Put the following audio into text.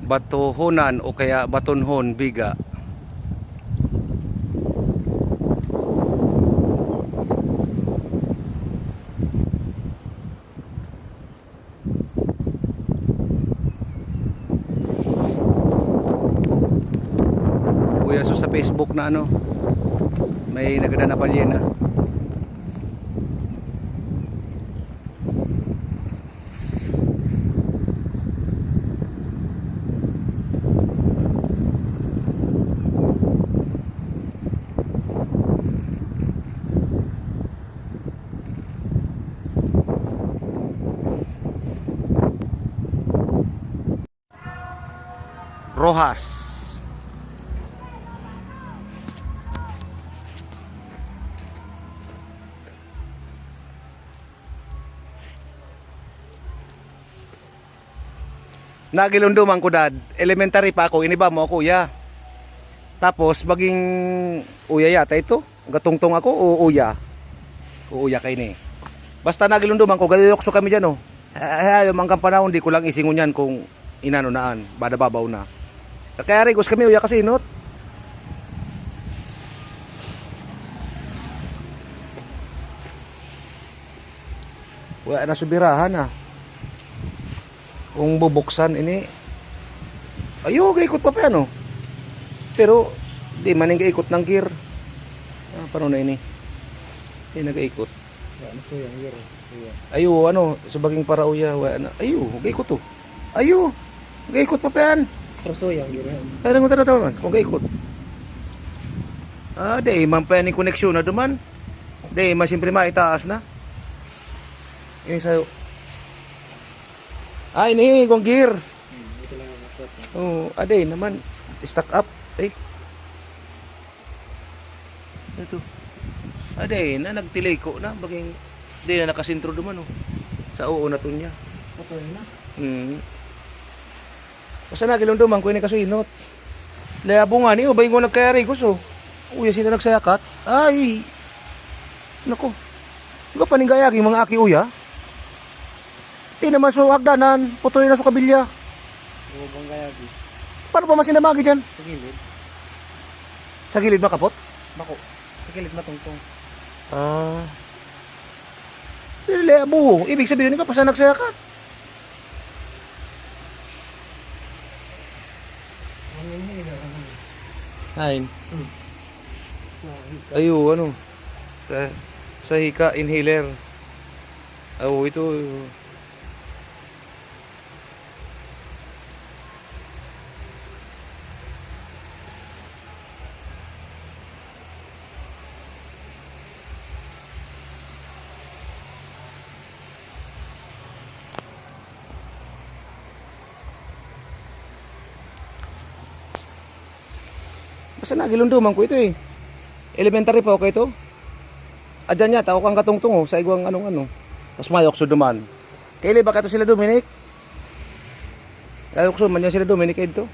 Batuhonan o kaya Batunhon, Biga. Kuya, so sa Facebook na ano, may naganda na balyena. Rojas. Nagilunduman ko dad. Elementary pa ako, iniba mo ako, kuya. Tapos maging uya yata ito. Gatungtong ako o uya. Uuya kay ni. Basta nagilunduman ko, galilokso kami diyan oh. Yung mga panahon di ko lang isingon yan kung inano naan, badababaw na. Kaya rigos kami uya kasi inot. Wala na subirahan ah. Kung bubuksan ini ayo gaikot pa ano. Pero di man nga ikot ng gear. Paano na ini? Di nagaikot. Ano so yang gear? Ayo ano, subaging para uya wala na. Ayo, gaikot to. Ayo. Gaikot pa yan. Troso yang gear. Ano mo tanaw man kung gaikot. Di man pa ni koneksyon na duman. Di man siyempre maitaas na. Ini sayo. Ini kung gear. Ito lang ang masot. Oh, aday naman stack up. Ay. Ito. Aday na nagtilay ko na baging di na nakasentro duman oh. Sa oo na to niya. Ito na. Basta nagilunduman ko ini kasinot. Labo nga ni ubay ko nagkayari ko so. Uya sila nagsayakat. Ay. Nako. Diba paningayagi mga aki uya? Di naman so hagdanan, putoy na sa kabilya. Bubang gayagi. Paano pa masinamagi dyan? Sa gilid. Sa gilid makapot? Bako. Sa gilid matungtong. Labo. Ibig sabihin ka pa sa nagsayakat. Hain. Ayo, ano? Sa hika inhaler. Oh, ito. Basta nagilunduman ko ito eh. Elementary pa ako ito. Adyan niya, tao kang katungtong oh, sa igwang anong-ano. Tapos mayok so duman. Kaili ba kato sila Dominic? Ayok so, man yan sila Dominic ito.